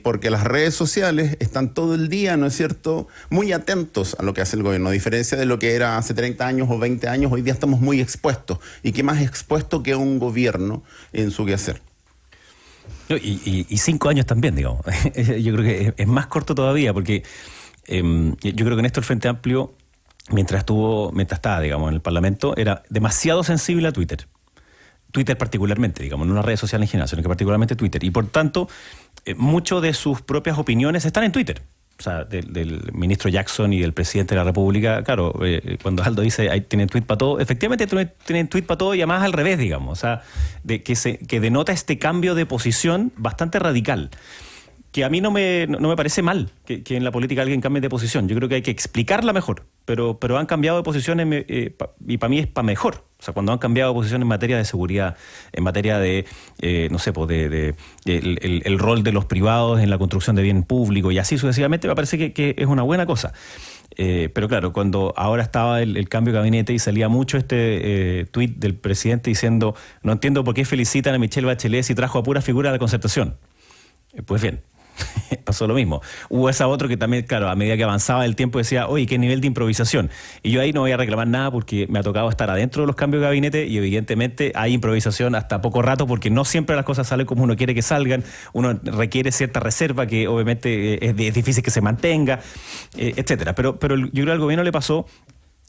porque las redes sociales están todo el día, ¿no es cierto?, muy atentos a lo que hace el gobierno, a diferencia de lo que era hace 30 años o 20 años, hoy día estamos muy expuestos. ¿Y qué más expuesto que un gobierno en su quehacer? Y 5 años también, digamos. Yo creo que es más corto todavía, porque yo creo que en esto el Frente Amplio, mientras estaba, digamos, en el Parlamento, era demasiado sensible a Twitter. Twitter particularmente, digamos, no una red social en general, sino que particularmente Twitter. Y por tanto, muchas de sus propias opiniones están en Twitter. o sea, del ministro Jackson y del presidente de la República, claro, cuando Aldo dice ahí tienen tuit para todo, efectivamente tienen tuit para todo y además al revés, digamos, o sea, que denota este cambio de posición bastante radical, que a mí no me parece mal que en la política alguien cambie de posición. Yo creo que hay que explicarla mejor, pero han cambiado de posiciones y para mí es para mejor. O sea, cuando han cambiado de posición en materia de seguridad, en materia de, no sé, pues el rol de los privados en la construcción de bien público y así sucesivamente, me parece que es una buena cosa. Pero claro, cuando ahora estaba el cambio de gabinete y salía mucho este tuit del presidente diciendo, no entiendo por qué felicitan a Michelle Bachelet si trajo a pura figura de la concertación. Pues bien, pasó lo mismo. Hubo esa otro que también, claro, a medida que avanzaba el tiempo decía, oye, qué nivel de improvisación. Y yo ahí no voy a reclamar nada porque me ha tocado estar adentro de los cambios de gabinete y evidentemente hay improvisación hasta poco rato porque no siempre las cosas salen como uno quiere que salgan. Uno requiere cierta reserva que obviamente es difícil que se mantenga, etcétera. Pero yo creo que al gobierno le pasó,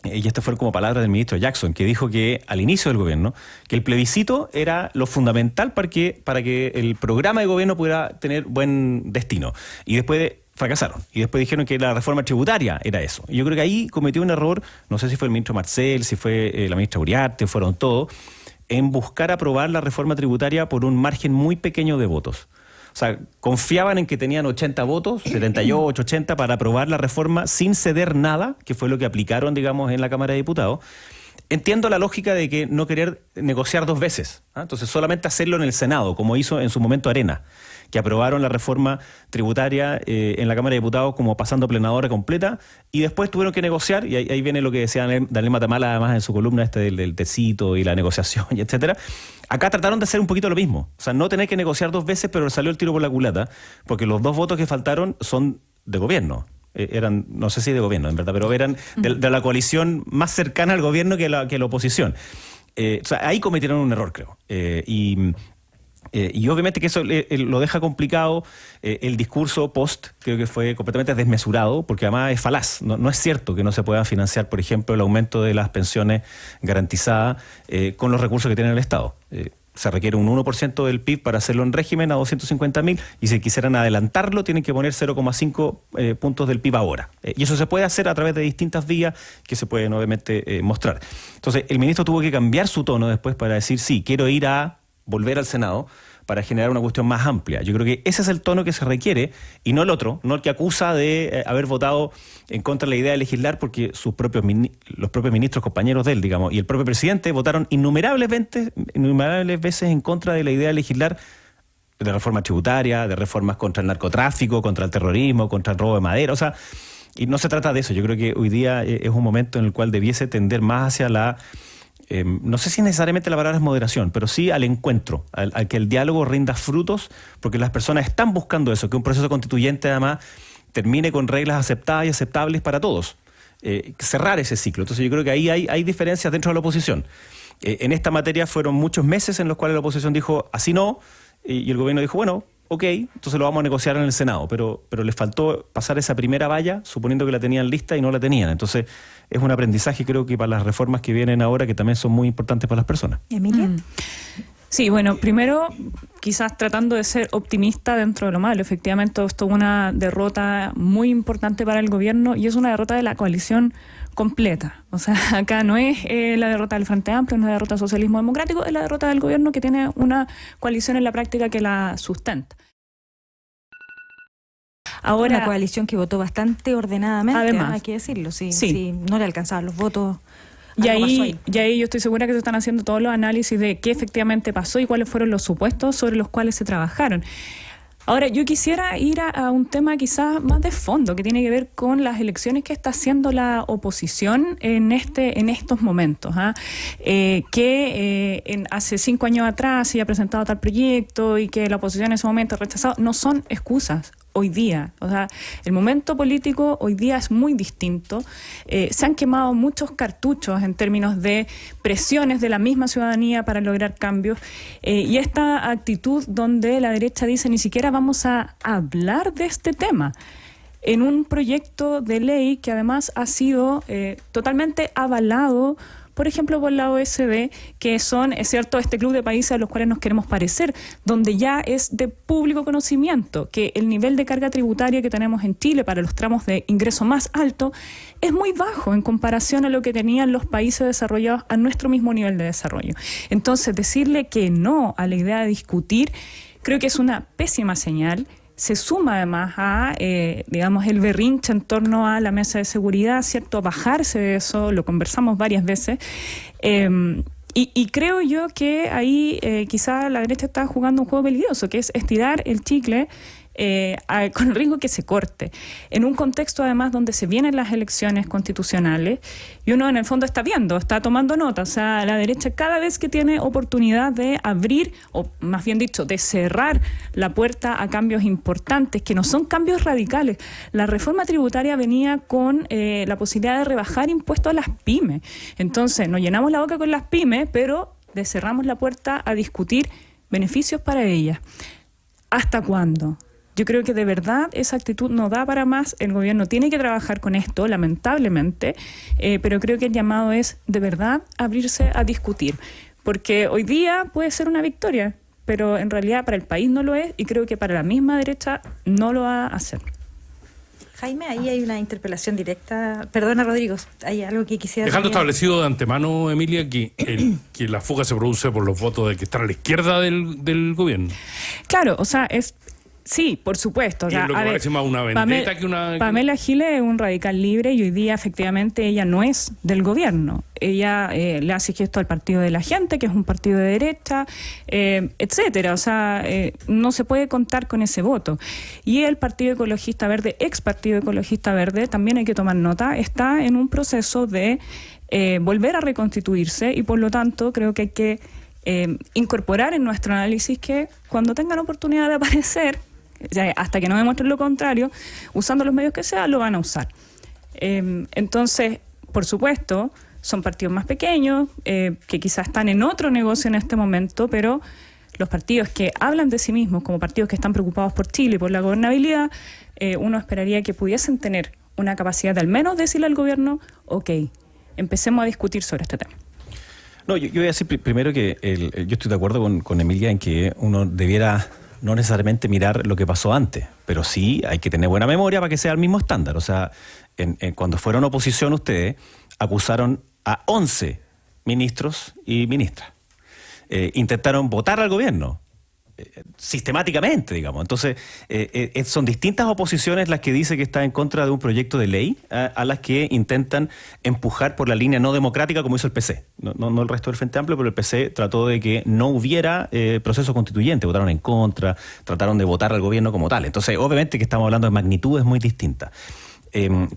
y estas fueron como palabras del ministro Jackson, que dijo que al inicio del gobierno, que el plebiscito era lo fundamental para que el programa de gobierno pudiera tener buen destino. Y después fracasaron. Y después dijeron que la reforma tributaria era eso. Y yo creo que ahí cometió un error, no sé si fue el ministro Marcel, si fue la ministra Uriarte, fueron todos, en buscar aprobar la reforma tributaria por un margen muy pequeño de votos. O sea, confiaban en que tenían 80 votos, 78, 80, para aprobar la reforma sin ceder nada, que fue lo que aplicaron, digamos, en la Cámara de Diputados. Entiendo la lógica de que no querer negociar dos veces, ¿ah? Entonces solamente hacerlo en el Senado, como hizo en su momento Arena, que aprobaron la reforma tributaria en la Cámara de Diputados como pasando plenadora completa, y después tuvieron que negociar, y ahí viene lo que decía Daniel Matamala, además en su columna del tecito y la negociación, y etcétera. Acá trataron de hacer un poquito lo mismo, o sea, no tener que negociar dos veces, pero salió el tiro por la culata, porque los dos votos que faltaron son de gobierno. Eran, no sé si de gobierno, en verdad, pero eran de la coalición más cercana al gobierno que la oposición. O sea, ahí cometieron un error, creo. Y obviamente que eso lo deja complicado. El discurso post creo que fue completamente desmesurado, porque además es falaz. No es cierto que no se pueda financiar, por ejemplo, el aumento de las pensiones garantizadas con los recursos que tiene el Estado. Se requiere un 1% del PIB para hacerlo en régimen a 250.000 y si quisieran adelantarlo tienen que poner 0,5 puntos del PIB ahora. Y eso se puede hacer a través de distintas vías que se pueden obviamente mostrar. Entonces el ministro tuvo que cambiar su tono después para decir, sí, quiero ir a volver al Senado para generar una cuestión más amplia. Yo creo que ese es el tono que se requiere y no el otro, no el que acusa de haber votado en contra de la idea de legislar porque los propios ministros, compañeros de él, digamos, y el propio presidente votaron innumerables veces en contra de la idea de legislar de reforma tributaria, de reformas contra el narcotráfico, contra el terrorismo, contra el robo de madera, o sea, y no se trata de eso. Yo creo que hoy día es un momento en el cual debiese tender más hacia la no sé si necesariamente la palabra es moderación, pero sí al encuentro, al que el diálogo rinda frutos, porque las personas están buscando eso, que un proceso constituyente además termine con reglas aceptadas y aceptables para todos. Cerrar ese ciclo. Entonces yo creo que ahí hay diferencias dentro de la oposición. En esta materia fueron muchos meses en los cuales la oposición dijo así no, y el gobierno dijo bueno, ok, entonces lo vamos a negociar en el Senado, pero les faltó pasar esa primera valla, suponiendo que la tenían lista y no la tenían. Entonces es un aprendizaje, creo que para las reformas que vienen ahora, que también son muy importantes para las personas. ¿Emilia? Sí, bueno, primero, quizás tratando de ser optimista dentro de lo malo. Efectivamente, esto es una derrota muy importante para el gobierno y es una derrota de la coalición completa. O sea, acá no es la derrota del Frente Amplio, no es la derrota del socialismo democrático, es la derrota del gobierno que tiene una coalición en la práctica que la sustenta. Ahora, una coalición que votó bastante ordenadamente, además, hay que decirlo, sí, no le alcanzaban los votos. Y ahí yo estoy segura que se están haciendo todos los análisis de qué efectivamente pasó y cuáles fueron los supuestos sobre los cuales se trabajaron. Ahora, yo quisiera ir a un tema quizás más de fondo, que tiene que ver con las elecciones que está haciendo la oposición en estos momentos. Hace 5 años atrás se había presentado tal proyecto y que la oposición en ese momento ha rechazado, no son excusas. Hoy día, o sea, el momento político hoy día es muy distinto. Se han quemado muchos cartuchos en términos de presiones de la misma ciudadanía para lograr cambios. Y esta actitud donde la derecha dice ni siquiera vamos a hablar de este tema. en un proyecto de ley que además ha sido totalmente avalado, por ejemplo, por la OECD, que son, es cierto, este club de países a los cuales nos queremos parecer, donde ya es de público conocimiento que el nivel de carga tributaria que tenemos en Chile para los tramos de ingreso más alto es muy bajo en comparación a lo que tenían los países desarrollados a nuestro mismo nivel de desarrollo. Entonces, decirle que no a la idea de discutir, creo que es una pésima señal. Se suma además a, digamos, el berrinche en torno a la mesa de seguridad, ¿cierto? Bajarse de eso, lo conversamos varias veces. Y creo yo que ahí quizá la derecha está jugando un juego peligroso, que es estirar el chicle con el riesgo que se corte. En un contexto además donde se vienen las elecciones constitucionales y uno en el fondo está viendo, está tomando nota, o sea, la derecha cada vez que tiene oportunidad de abrir, o más bien dicho, de cerrar la puerta a cambios importantes, que no son cambios radicales. La reforma tributaria venía con la posibilidad de rebajar impuestos a las pymes. Entonces, nos llenamos la boca con las pymes, pero le cerramos la puerta a discutir beneficios para ellas. ¿Hasta cuándo? Yo creo que de verdad esa actitud no da para más. El gobierno tiene que trabajar con esto, lamentablemente, pero creo que el llamado es de verdad abrirse a discutir. Porque hoy día puede ser una victoria, pero en realidad para el país no lo es y creo que para la misma derecha no lo va a hacer. Jaime, ahí hay una interpelación directa. Perdona, Rodrigo, hay algo que quisiera... Dejando también... establecido de antemano, Emilia, que la fuga se produce por los votos de que están a la izquierda del gobierno. Claro, o sea, sí, por supuesto. O sea, y es lo que parece más una vendetta que una... Pamela Giles es un radical libre y hoy día efectivamente ella no es del gobierno. Ella le hace gesto al Partido de la Gente, que es un partido de derecha, etcétera. O sea, no se puede contar con ese voto. Y el Partido Ecologista Verde, ex Partido Ecologista Verde, también hay que tomar nota, está en un proceso de volver a reconstituirse y por lo tanto creo que hay que incorporar en nuestro análisis que cuando tengan oportunidad de aparecer, hasta que no demuestren lo contrario, usando los medios que sea, lo van a usar. Entonces, por supuesto, son partidos más pequeños, que quizás están en otro negocio en este momento, pero los partidos que hablan de sí mismos como partidos que están preocupados por Chile y por la gobernabilidad, uno esperaría que pudiesen tener una capacidad de al menos decirle al gobierno, ok, empecemos a discutir sobre este tema. No, yo voy a decir primero que yo estoy de acuerdo con Emilia en que uno debiera no necesariamente mirar lo que pasó antes, pero sí hay que tener buena memoria para que sea el mismo estándar. O sea, cuando fueron oposición ustedes acusaron a 11 ministros y ministras. Intentaron votar al gobierno sistemáticamente, digamos. Entonces, son distintas oposiciones las que dice que está en contra de un proyecto de ley a las que intentan empujar por la línea no democrática como hizo el PC. No el resto del Frente Amplio, pero el PC trató de que no hubiera proceso constituyente. Votaron en contra, trataron de votar al gobierno como tal. Entonces, obviamente que estamos hablando de magnitudes muy distintas.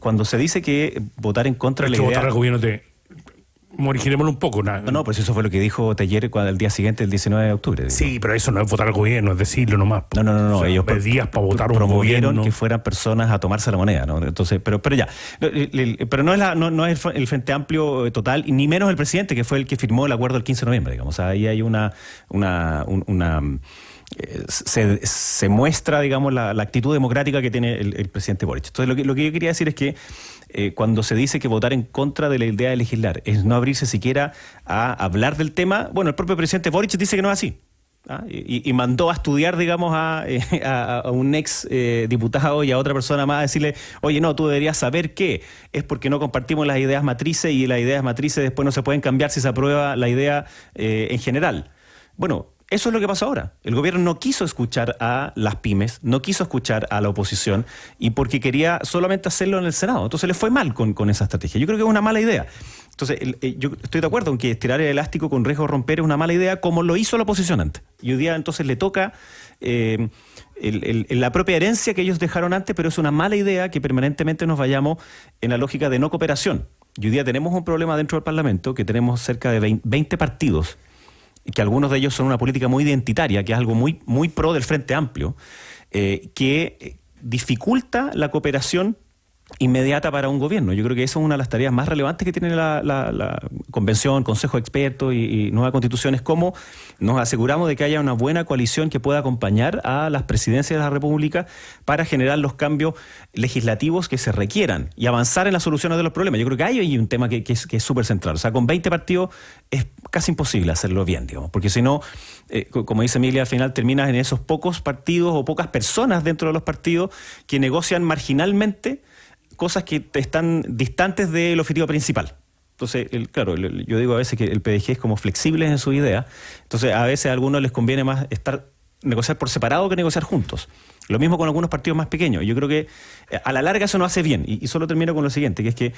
Cuando se dice que votar en contra de la idea... votar al gobierno morigirémoslo un poco. No, pues eso fue lo que dijo Teller el día siguiente, el 19 de octubre. Digo. Sí, pero eso no es votar al gobierno, es decirlo nomás. No. O sea, ellos días para votar promovieron un gobierno. Que fueran personas a tomarse la moneda, ¿no? Entonces, pero ya. Pero no es el Frente Amplio total, ni menos el presidente, que fue el que firmó el acuerdo el 15 de noviembre, digamos. O sea, ahí hay se muestra, digamos, la actitud democrática que tiene el presidente Boric. Entonces, lo que yo quería decir es que cuando se dice que votar en contra de la idea de legislar es no abrirse siquiera a hablar del tema, bueno, el propio presidente Boric dice que no es así. Y mandó a estudiar, digamos, a un ex diputado y a otra persona más a decirle, oye, no, tú deberías saber que es porque no compartimos las ideas matrices y las ideas matrices después no se pueden cambiar si se aprueba la idea en general. Bueno, eso es lo que pasa ahora. El gobierno no quiso escuchar a las pymes, no quiso escuchar a la oposición y porque quería solamente hacerlo en el Senado. Entonces le fue mal con esa estrategia. Yo creo que es una mala idea. Entonces, yo estoy de acuerdo en que estirar el elástico con riesgo de romper es una mala idea, como lo hizo la oposición antes. Y hoy día entonces le toca la propia herencia que ellos dejaron antes, pero es una mala idea que permanentemente nos vayamos en la lógica de no cooperación. Y hoy día tenemos un problema dentro del Parlamento, que tenemos cerca de 20 partidos, que algunos de ellos son una política muy identitaria, que es algo muy, muy pro del Frente Amplio, que dificulta la cooperación inmediata para un gobierno. Yo creo que eso es una de las tareas más relevantes que tiene la convención, consejo de expertos y nueva constitución, es cómo nos aseguramos de que haya una buena coalición que pueda acompañar a las presidencias de la República para generar los cambios legislativos que se requieran y avanzar en las soluciones de los problemas. Yo creo que hay un tema que es súper central. O sea, con 20 partidos es casi imposible hacerlo bien, digamos, porque si no, como dice Emilia, al final terminas en esos pocos partidos o pocas personas dentro de los partidos que negocian marginalmente cosas que están distantes del objetivo principal. Entonces, claro, yo digo a veces que el PDG es como flexible en su idea. Entonces, a veces a algunos les conviene más negociar por separado que negociar juntos. Lo mismo con algunos partidos más pequeños. Yo creo que a la larga eso no hace bien. Y solo termino con lo siguiente, que es que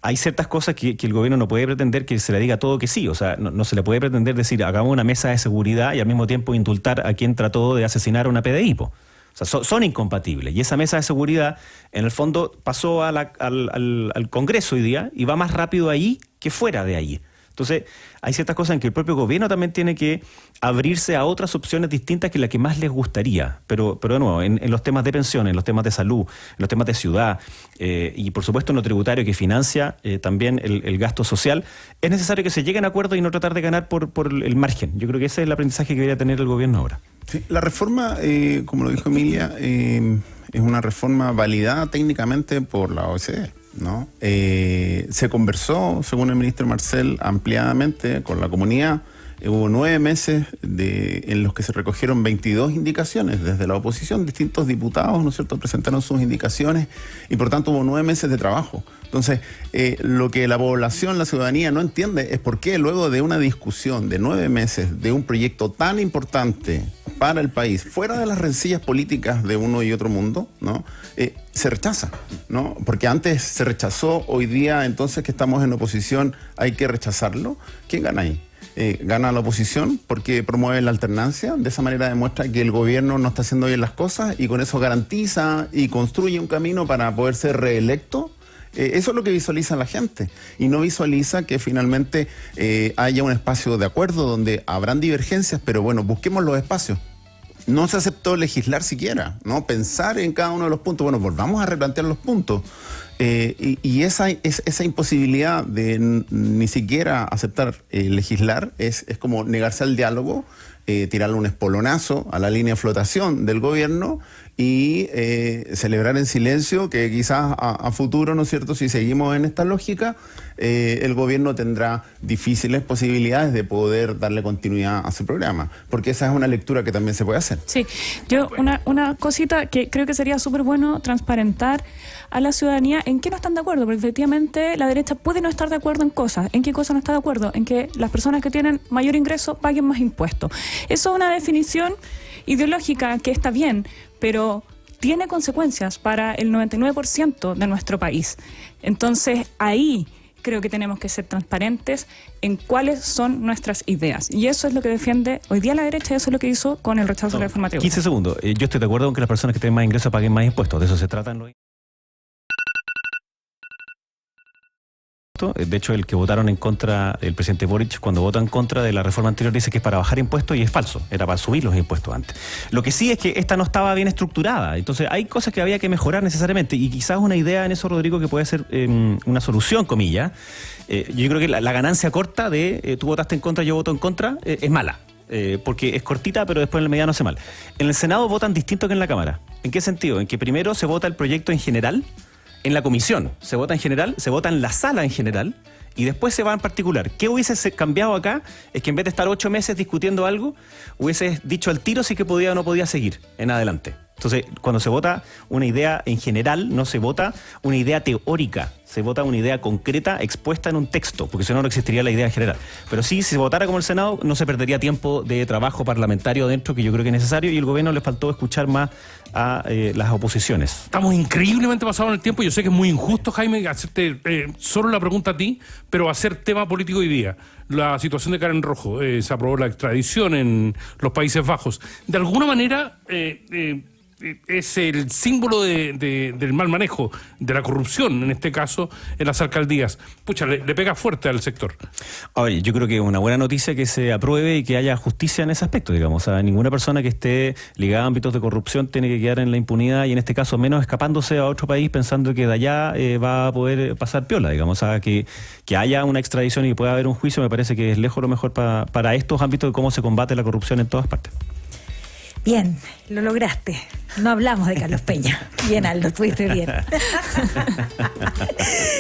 hay ciertas cosas que el gobierno no puede pretender que se le diga todo que sí. O sea, no se le puede pretender decir, hagamos una mesa de seguridad y al mismo tiempo indultar a quien trató de asesinar a una PDI, po. O sea, son incompatibles. Y esa mesa de seguridad, en el fondo, pasó al Congreso hoy día y va más rápido ahí que fuera de ahí. Entonces, hay ciertas cosas en que el propio gobierno también tiene que abrirse a otras opciones distintas que las que más les gustaría. Pero de nuevo, en los temas de pensiones, en los temas de salud, en los temas de ciudad y por supuesto en lo tributario que financia también el gasto social, es necesario que se lleguen a acuerdos y no tratar de ganar por el margen. Yo creo que ese es el aprendizaje que debería tener el gobierno ahora. Sí, la reforma, como lo dijo Emilia, es una reforma validada técnicamente por la OECD, ¿no? Se conversó, según el ministro Marcel, ampliadamente con la comunidad. Hubo 9 meses en los que se recogieron 22 indicaciones desde la oposición. Distintos diputados, ¿no es cierto?, presentaron sus indicaciones y por tanto hubo 9 meses de trabajo. Entonces, lo que la población, la ciudadanía no entiende es por qué luego de una discusión de 9 meses de un proyecto tan importante para el país, fuera de las rencillas políticas de uno y otro mundo, ¿no?, se rechaza, ¿no? Porque antes se rechazó, hoy día entonces que estamos en oposición hay que rechazarlo. ¿Quién gana ahí? Gana la oposición porque promueve la alternancia, de esa manera demuestra que el gobierno no está haciendo bien las cosas y con eso garantiza y construye un camino para poder ser reelecto. Eso es lo que visualiza la gente y no visualiza que finalmente haya un espacio de acuerdo donde habrán divergencias, pero bueno, busquemos los espacios. No se aceptó legislar siquiera, ¿no? Pensar en cada uno de los puntos. Bueno, volvamos a replantear los puntos. Y esa imposibilidad de ni siquiera aceptar legislar es como negarse al diálogo, tirarle un espolonazo a la línea de flotación del gobierno y celebrar en silencio que quizás a futuro, ¿no es cierto?, si seguimos en esta lógica, el gobierno tendrá difíciles posibilidades de poder darle continuidad a su programa, porque esa es una lectura que también se puede hacer. Sí, yo una cosita que creo que sería súper bueno transparentar a la ciudadanía en qué no están de acuerdo, porque efectivamente la derecha puede no estar de acuerdo en cosas. ¿En qué cosas no está de acuerdo? En que las personas que tienen mayor ingreso paguen más impuestos. Eso es una definición ideológica que está bien, pero tiene consecuencias para el 99% de nuestro país. Entonces, ahí creo que tenemos que ser transparentes en cuáles son nuestras ideas. Y eso es lo que defiende hoy día la derecha y eso es lo que hizo con el rechazo a la reforma tributaria. 15 segundos. Yo estoy de acuerdo con que las personas que tienen más ingresos paguen más impuestos. De eso se trata en los... De hecho, el que votaron en contra, el presidente Boric, cuando vota en contra de la reforma anterior, dice que es para bajar impuestos y es falso, era para subir los impuestos antes. Lo que sí es que esta no estaba bien estructurada, entonces hay cosas que había que mejorar necesariamente y quizás una idea en eso, Rodrigo, que puede ser una solución, comillas. Yo creo que la ganancia corta de tú votaste en contra, yo voto en contra, es mala. Porque es cortita, pero después en la medida no hace mal. En el Senado votan distinto que en la Cámara. ¿En qué sentido? En que primero se vota el proyecto en general. En la comisión se vota en general, se vota en la sala en general y después se va en particular. ¿Qué hubiese cambiado acá? Es que en vez de estar 8 meses discutiendo algo, hubiese dicho al tiro si que podía o no podía seguir en adelante. Entonces, cuando se vota una idea en general, no se vota una idea teórica, se vota una idea concreta expuesta en un texto, porque si no, no existiría la idea en general. Pero sí, si se votara como el Senado, no se perdería tiempo de trabajo parlamentario dentro, que yo creo que es necesario, y el gobierno le faltó escuchar más a las oposiciones. Estamos increíblemente pasados en el tiempo. Yo sé que es muy injusto, Jaime, hacerte solo la pregunta a ti, pero hacer tema político hoy día. La situación de Karen Rojo, se aprobó la extradición en los Países Bajos. De alguna manera... es el símbolo del mal manejo, de la corrupción, en este caso, en las alcaldías. Pucha, le pega fuerte al sector. Oye, yo creo que es una buena noticia que se apruebe y que haya justicia en ese aspecto, digamos. O sea, ninguna persona que esté ligada a ámbitos de corrupción tiene que quedar en la impunidad y en este caso menos escapándose a otro país pensando que de allá va a poder pasar piola, digamos. O sea, que haya una extradición y pueda haber un juicio me parece que es lejos lo mejor para estos ámbitos de cómo se combate la corrupción en todas partes. Bien, lo lograste. No hablamos de Carlos Peña. Bien, Aldo, estuviste bien.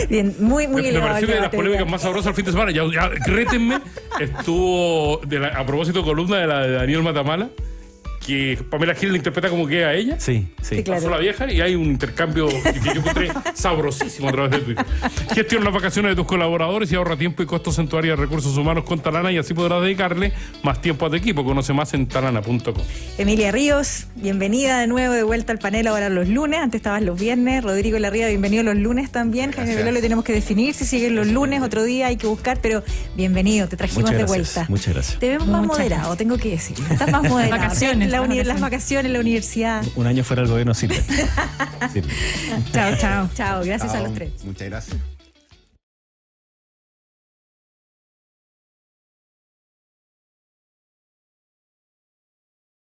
Bien, muy Me elevado. pareció una de las polémicas más sabrosas el fin de semana. Ya rétenme, estuvo a propósito de columna de la de Daniel Matamala, que Pamela Gil la interpreta como que a ella. Sí. Pasó la vieja y hay un intercambio que yo encontré sabrosísimo a través de Twitter. Gestiona las vacaciones de tus colaboradores y ahorra tiempo y costos en tu área de recursos humanos con Talana y así podrás dedicarle más tiempo a tu equipo. Conoce más en talana.com. Emilia Ríos, bienvenida de nuevo, de vuelta al panel ahora los lunes. Antes estabas los viernes. Rodrigo Larría, bienvenido los lunes también. Jaime Belolo, tenemos que definir si siguen los lunes, otro día hay que buscar, pero bienvenido, te trajimos de vuelta. Muchas gracias. Te vemos más moderado, tengo que decir. Estás más moderado. Vacaciones. Las vacaciones, la universidad. Un año fuera del gobierno sirve. Chao. Chao, gracias a los tres. Muchas gracias.